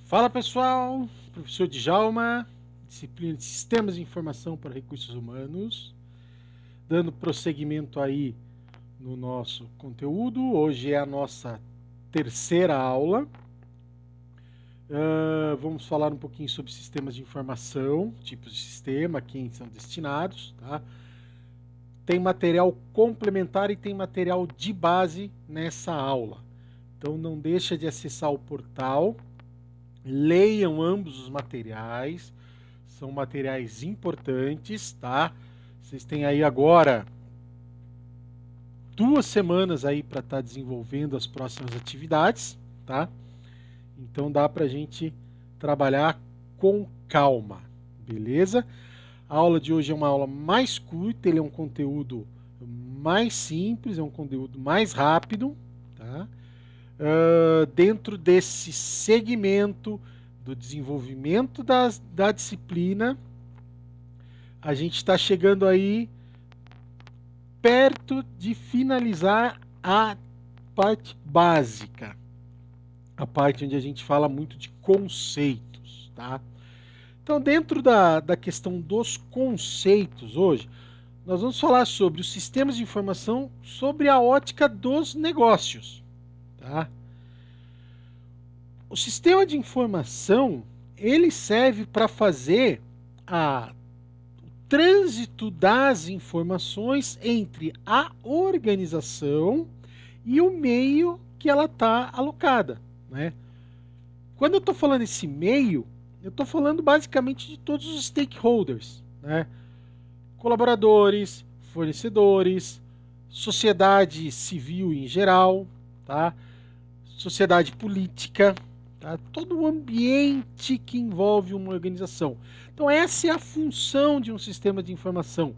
Fala pessoal, professor Djalma, disciplina de Sistemas de Informação para Recursos Humanos, dando prosseguimento aí no nosso conteúdo. Hoje é a nossa terceira aula. Vamos falar um pouquinho sobre sistemas de informação, tipos de sistema, quem são destinados, tá? Tem material complementar e tem material de base nessa aula. Então não deixa de acessar o portal. Leiam ambos os materiais, são materiais importantes, tá? Vocês têm aí agora 2 semanas aí para estar desenvolvendo as próximas atividades, tá? Então dá para a gente trabalhar com calma, beleza? A aula de hoje é uma aula mais curta, ele é um conteúdo mais simples, é um conteúdo mais rápido, tá? Dentro desse segmento do desenvolvimento da disciplina, a gente está chegando aí perto de finalizar a parte básica, a parte onde a gente fala muito de conceitos, tá? Então, dentro da questão dos conceitos hoje, nós vamos falar sobre os sistemas de informação sobre a ótica dos negócios, tá? O sistema de informação, ele serve para fazer o trânsito das informações entre a organização e o meio que ela está alocada, né? Quando eu estou falando esse meio, eu estou falando basicamente de todos os stakeholders, né? Colaboradores, fornecedores, sociedade civil em geral, tá? Sociedade política, tá? Todo o ambiente que envolve uma organização. Então essa é a função de um sistema de informação,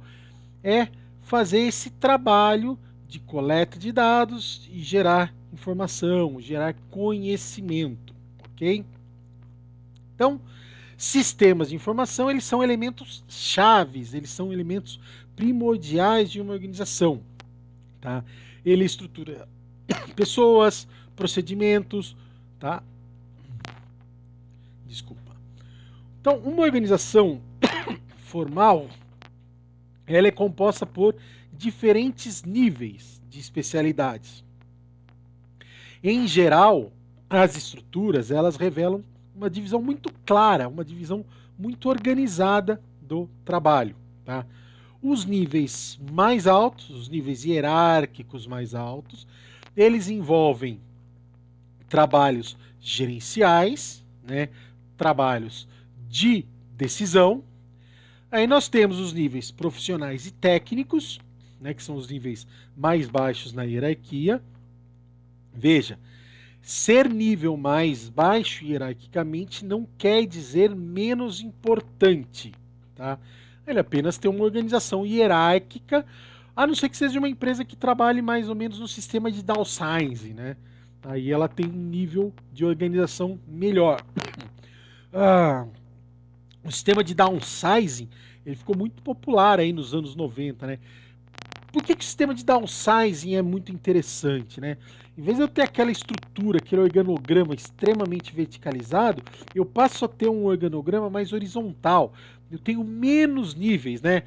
é fazer esse trabalho de coleta de dados e gerar informação, gerar conhecimento, ok? Então, sistemas de informação, eles são elementos chaves, eles são elementos primordiais de uma organização, tá? Ele estrutura pessoas, procedimentos, tá? Desculpa. Então, uma organização formal, ela é composta por diferentes níveis de especialidades. Em geral, as estruturas, elas revelam uma divisão muito clara, uma divisão muito organizada do trabalho, tá? Os níveis mais altos, os níveis hierárquicos mais altos, eles envolvem trabalhos gerenciais, né? Trabalhos de decisão. Aí nós temos os níveis profissionais e técnicos, né? Que são os níveis mais baixos na hierarquia. Veja, ser nível mais baixo hierarquicamente não quer dizer menos importante, tá? Ele apenas tem uma organização hierárquica, a não ser que seja uma empresa que trabalhe mais ou menos no sistema de downsizing, né? Aí ela tem um nível de organização melhor. O sistema de downsizing, ele ficou muito popular aí nos anos 90, né? Por que o sistema de downsizing é muito interessante, né? Em vez de eu ter aquela estrutura, aquele organograma extremamente verticalizado, eu passo a ter um organograma mais horizontal. Eu tenho menos níveis, né?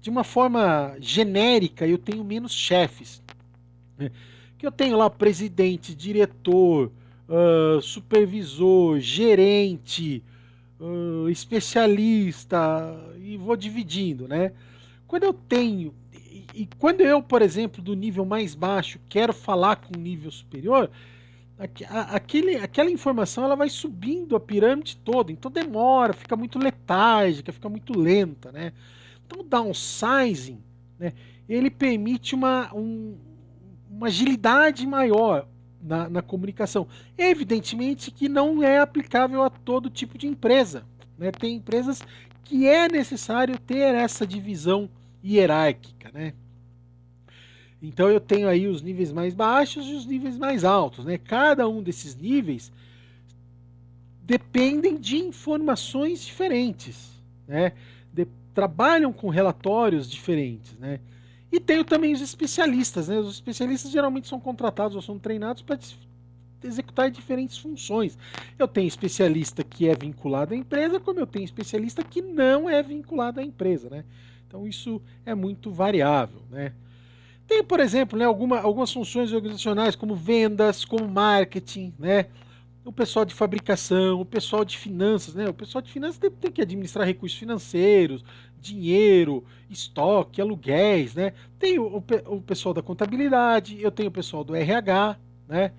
De uma forma genérica, eu tenho menos chefes, né? Que eu tenho lá presidente, diretor, supervisor, gerente, especialista, e vou dividindo, né? Quando eu tenho, e quando eu, por exemplo, do nível mais baixo, quero falar com o nível superior, aquela informação ela vai subindo a pirâmide toda, então demora, fica muito letárgica, fica muito lenta, né? Então o downsizing, né, ele permite uma agilidade maior na comunicação. Evidentemente que não é aplicável a todo tipo de empresa, né? Tem empresas que é necessário ter essa divisão hierárquica, né? Então eu tenho aí os níveis mais baixos e os níveis mais altos, né? Cada um desses níveis dependem de informações diferentes, né? Trabalham com relatórios diferentes, né? E tenho também os especialistas, né? Os especialistas geralmente são contratados ou são treinados para executar diferentes funções. Eu tenho especialista que é vinculado à empresa, como eu tenho especialista que não é vinculado à empresa, né? Então isso é muito variável, né? Tem, por exemplo, né, algumas funções organizacionais como vendas, como marketing, né? O pessoal de fabricação, o pessoal de finanças, né? O pessoal de finanças tem que administrar recursos financeiros, dinheiro, estoque, aluguéis, né? Tem o pessoal da contabilidade, eu tenho o pessoal do RH, né?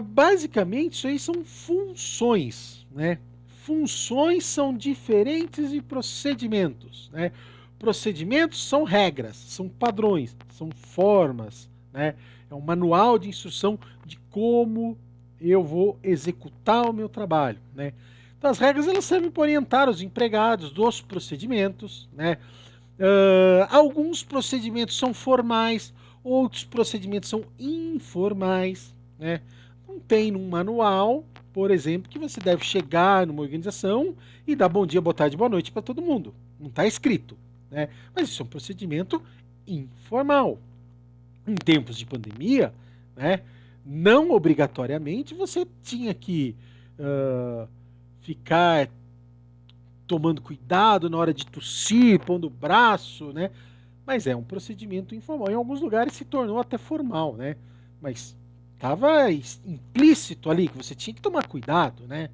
Basicamente, isso aí são funções, né? Funções são diferentes de procedimentos, né? Procedimentos são regras, são padrões, são formas, né? É um manual de instrução de como eu vou executar o meu trabalho, né? Então, as regras elas servem para orientar os empregados dos procedimentos, né? Alguns procedimentos são formais, outros procedimentos são informais, né? Não tem num manual, por exemplo, que você deve chegar numa organização e dar bom dia, boa tarde, boa noite para todo mundo. Não está escrito, né? Mas isso é um procedimento informal. Em tempos de pandemia, né? Não obrigatoriamente você tinha que ficar tomando cuidado na hora de tossir, pondo o braço, né? Mas é um procedimento informal. Em alguns lugares se tornou até formal, né? Mas estava implícito ali que você tinha que tomar cuidado, né?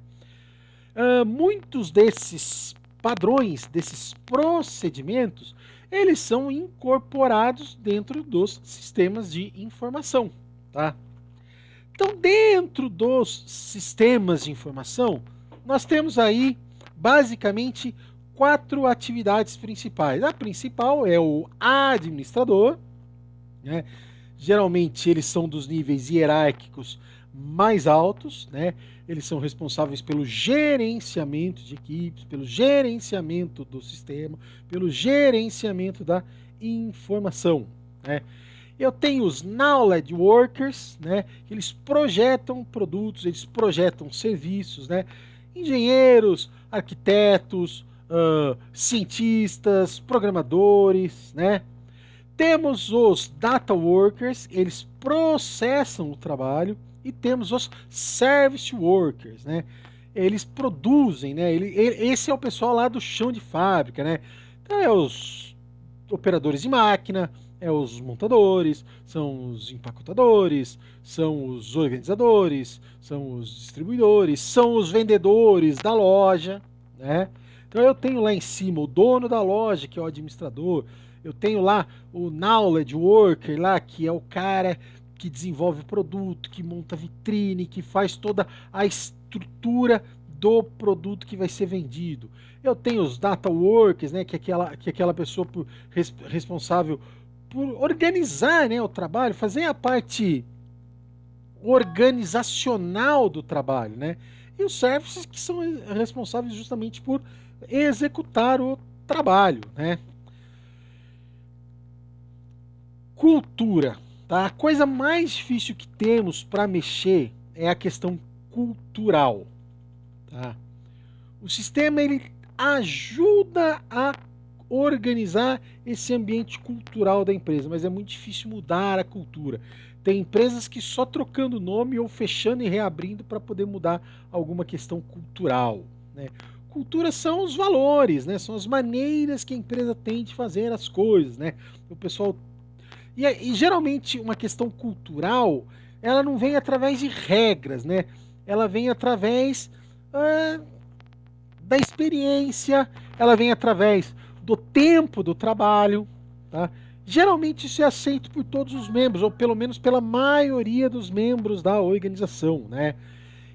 Muitos desses padrões, desses procedimentos, eles são incorporados dentro dos sistemas de informação, tá? Então, dentro dos sistemas de informação, nós temos aí basicamente 4 atividades principais. A principal é o administrador, né? Geralmente eles são dos níveis hierárquicos mais altos, né? Eles são responsáveis pelo gerenciamento de equipes, pelo gerenciamento do sistema, pelo gerenciamento da informação, né? Eu tenho os Knowledge Workers, né? Eles projetam produtos, eles projetam serviços, né? Engenheiros, arquitetos, cientistas, programadores, né? Temos os Data Workers, eles processam o trabalho, e temos os Service Workers, né? Eles produzem, né? Esse é o pessoal lá do chão de fábrica, né? Então é os operadores de máquina, é os montadores, são os empacotadores, são os organizadores, são os distribuidores, são os vendedores da loja, né? Então eu tenho lá em cima o dono da loja, que é o administrador, eu tenho lá o knowledge worker lá, que é o cara que desenvolve o produto, que monta vitrine, que faz toda a estrutura do produto que vai ser vendido. Eu tenho os data workers, né, que é aquela pessoa responsável por organizar, né, o trabalho, fazer a parte organizacional do trabalho, né? E os services que são responsáveis justamente por executar o trabalho, né? Cultura, tá? A coisa mais difícil que temos para mexer é a questão cultural, tá? O sistema ele ajuda a organizar esse ambiente cultural da empresa, mas é muito difícil mudar a cultura. Tem empresas que só trocando nome ou fechando e reabrindo para poder mudar alguma questão cultural, né? Cultura são os valores, né? São as maneiras que a empresa tem de fazer as coisas, né? O pessoal e geralmente uma questão cultural, ela não vem através de regras, né? Ela vem através da experiência, ela vem através do tempo do trabalho, tá? Geralmente isso é aceito por todos os membros, ou pelo menos pela maioria dos membros da organização, né?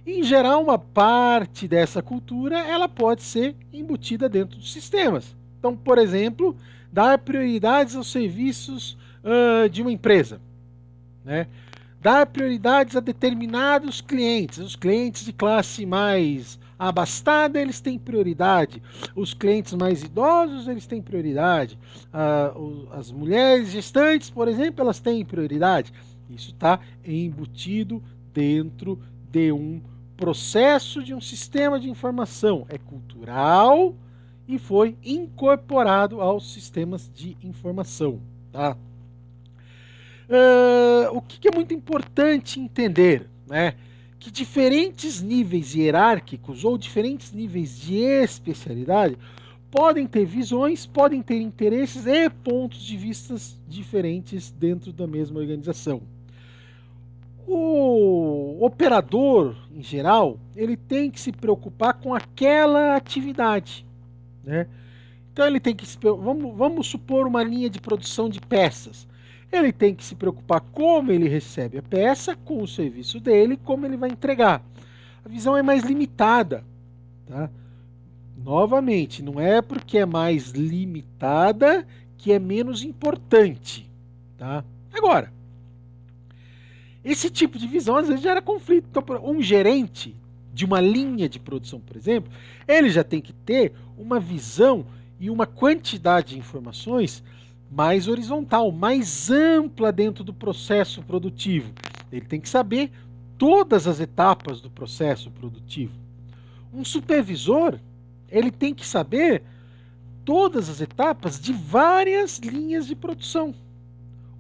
Em geral, uma parte dessa cultura ela pode ser embutida dentro dos sistemas. Então, por exemplo, dar prioridades aos serviços de uma empresa, né? Dar prioridades a determinados clientes. Os clientes de classe mais abastada, eles têm prioridade. Os clientes mais idosos, eles têm prioridade. As mulheres gestantes, por exemplo, elas têm prioridade. Isso está embutido dentro de um processo de um sistema de informação. É cultural e foi incorporado aos sistemas de informação, tá? O que é muito importante entender, né, que diferentes níveis hierárquicos ou diferentes níveis de especialidade podem ter visões, podem ter interesses e pontos de vista diferentes dentro da mesma organização. O operador, em geral, ele tem que se preocupar com aquela atividade, né? Então ele tem que vamos supor uma linha de produção de peças. Ele tem que se preocupar como ele recebe a peça, com o serviço dele, como ele vai entregar. A visão é mais limitada, tá? Novamente, não é porque é mais limitada que é menos importante, tá? Agora, esse tipo de visão às vezes gera conflito. Então, um gerente de uma linha de produção, por exemplo, ele já tem que ter uma visão e uma quantidade de informações mais horizontal, mais ampla dentro do processo produtivo. Ele tem que saber todas as etapas do processo produtivo. Um supervisor, ele tem que saber todas as etapas de várias linhas de produção.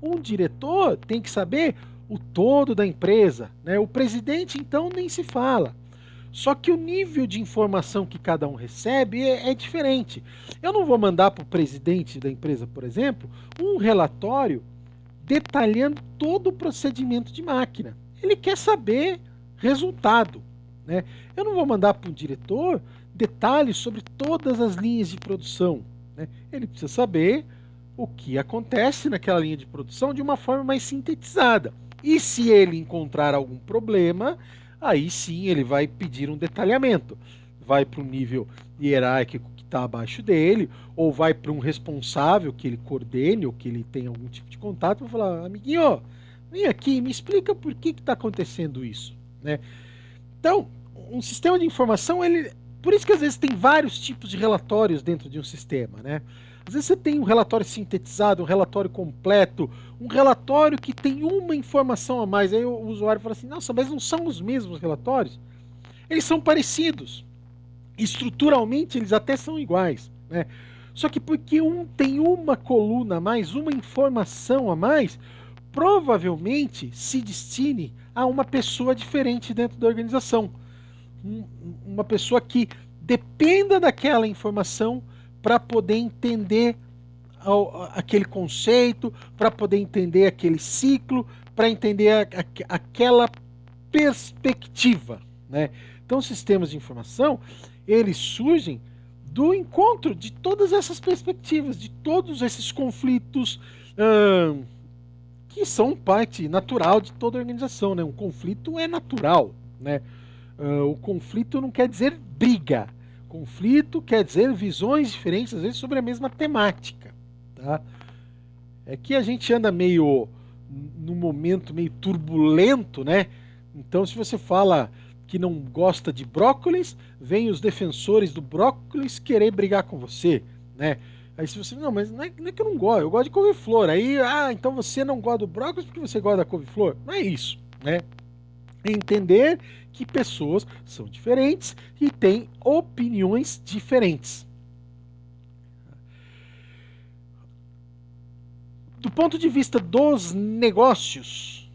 Um diretor tem que saber o todo da empresa, né? O presidente, então, nem se fala. Só que o nível de informação que cada um recebe é diferente. Eu não vou mandar para o presidente da empresa, por exemplo, um relatório detalhando todo o procedimento de máquina. Ele quer saber resultado, né? Eu não vou mandar para um diretor detalhes sobre todas as linhas de produção, né? Ele precisa saber o que acontece naquela linha de produção de uma forma mais sintetizada. E se ele encontrar algum problema, aí sim ele vai pedir um detalhamento. Vai para um nível hierárquico que está abaixo dele, ou vai para um responsável que ele coordene, ou que ele tenha algum tipo de contato, para falar, amiguinho, vem aqui, me explica por que está acontecendo isso, né? Então, um sistema de informação, por isso que às vezes tem vários tipos de relatórios dentro de um sistema, né? Às vezes você tem um relatório sintetizado, um relatório completo, um relatório que tem uma informação a mais. Aí o usuário fala assim, nossa, mas não são os mesmos relatórios? Eles são parecidos. Estruturalmente eles até são iguais, né? Só que porque um tem uma coluna a mais, uma informação a mais, provavelmente se destine a uma pessoa diferente dentro da organização. Uma pessoa que dependa daquela informação para poder entender aquele conceito, para poder entender aquele ciclo, para entender aquela perspectiva, né? Então, sistemas de informação, eles surgem do encontro de todas essas perspectivas, de todos esses conflitos que são parte natural de toda organização, né? Um conflito é natural, né? O conflito não quer dizer briga. Conflito quer dizer visões diferentes, às vezes, sobre a mesma temática, tá? É que a gente anda meio num momento meio turbulento, né? Então, se você fala que não gosta de brócolis, vem os defensores do brócolis querer brigar com você, né? Aí se você, não, mas não é que eu não gosto, eu gosto de couve-flor. Aí, então você não gosta do brócolis porque você gosta da couve-flor? Não é isso, né? Entender que pessoas são diferentes e têm opiniões diferentes. Do ponto de vista dos negócios,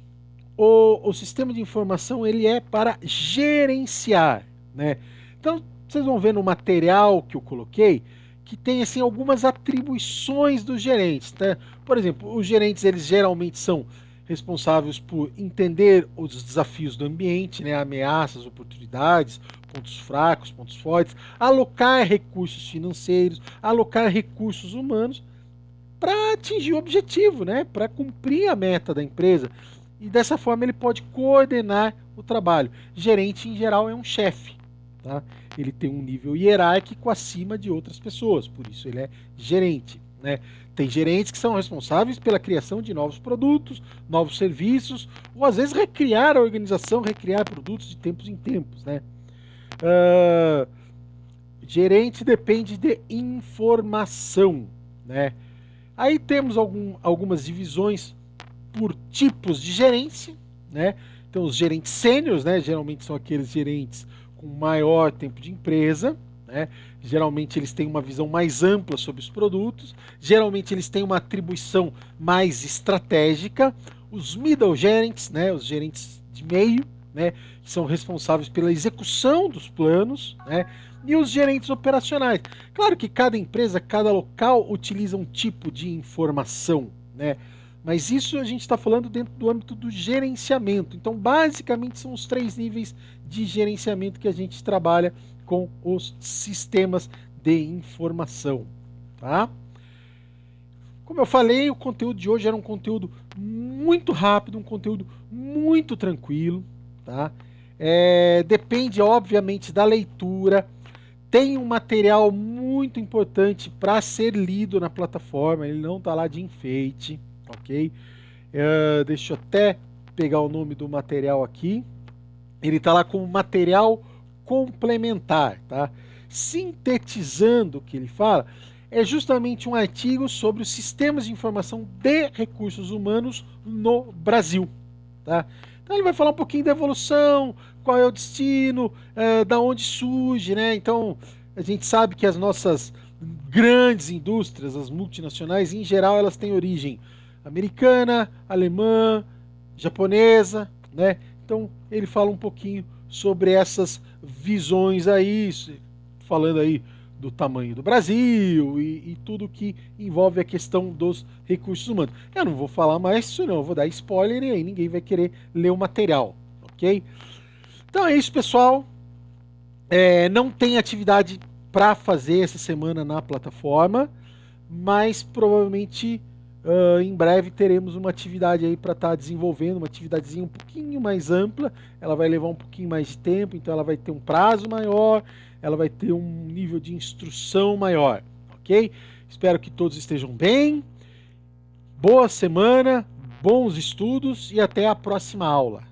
o sistema de informação ele é para gerenciar, né? Então, vocês vão ver no material que eu coloquei que tem assim algumas atribuições dos gerentes, né? Por exemplo, os gerentes eles geralmente são responsáveis por entender os desafios do ambiente, né, ameaças, oportunidades, pontos fracos, pontos fortes, alocar recursos financeiros, alocar recursos humanos para atingir o objetivo, né, para cumprir a meta da empresa. E dessa forma ele pode coordenar o trabalho. Gerente, em geral, é um chefe, tá? Ele tem um nível hierárquico acima de outras pessoas, por isso ele é gerente, né? Tem gerentes que são responsáveis pela criação de novos produtos, novos serviços, ou às vezes recriar a organização, recriar produtos de tempos em tempos, né? Gerente depende de informação, né? Aí temos algumas divisões por tipos de gerência, né? Então os gerentes sêniores, né? Geralmente são aqueles gerentes com maior tempo de empresa, né? Geralmente eles têm uma visão mais ampla sobre os produtos, geralmente eles têm uma atribuição mais estratégica. Os middle gerents, né? Os gerentes de meio, né, que são responsáveis pela execução dos planos, né, e os gerentes operacionais. Claro que cada empresa, cada local utiliza um tipo de informação, né, mas isso a gente está falando dentro do âmbito do gerenciamento. Então, basicamente, são os 3 níveis de gerenciamento que a gente trabalha com os sistemas de informação, tá? Como eu falei, o conteúdo de hoje era um conteúdo muito rápido, um conteúdo muito tranquilo, tá? Depende, obviamente, da leitura. Tem um material muito importante para ser lido na plataforma, ele não está lá de enfeite, ok? Deixa eu até pegar o nome do material aqui. Ele está lá como material complementar, tá? Sintetizando o que ele fala, é justamente um artigo sobre os sistemas de informação de recursos humanos no Brasil, tá? Então ele vai falar um pouquinho da evolução, qual é o destino, da onde surge, né? Então a gente sabe que as nossas grandes indústrias, as multinacionais, em geral, elas têm origem americana, alemã, japonesa, né? Então ele fala um pouquinho sobre essas visões aí, falando aí do tamanho do Brasil e tudo que envolve a questão dos recursos humanos. Eu não vou falar mais isso não, eu vou dar spoiler e aí ninguém vai querer ler o material, ok? Então é isso, pessoal. Não tem atividade para fazer essa semana na plataforma, mas provavelmente em breve teremos uma atividade aí para estar desenvolvendo, uma atividadezinha um pouquinho mais ampla. Ela vai levar um pouquinho mais de tempo, então ela vai ter um prazo maior, ela vai ter um nível de instrução maior, ok? Espero que todos estejam bem. Boa semana, bons estudos e até a próxima aula.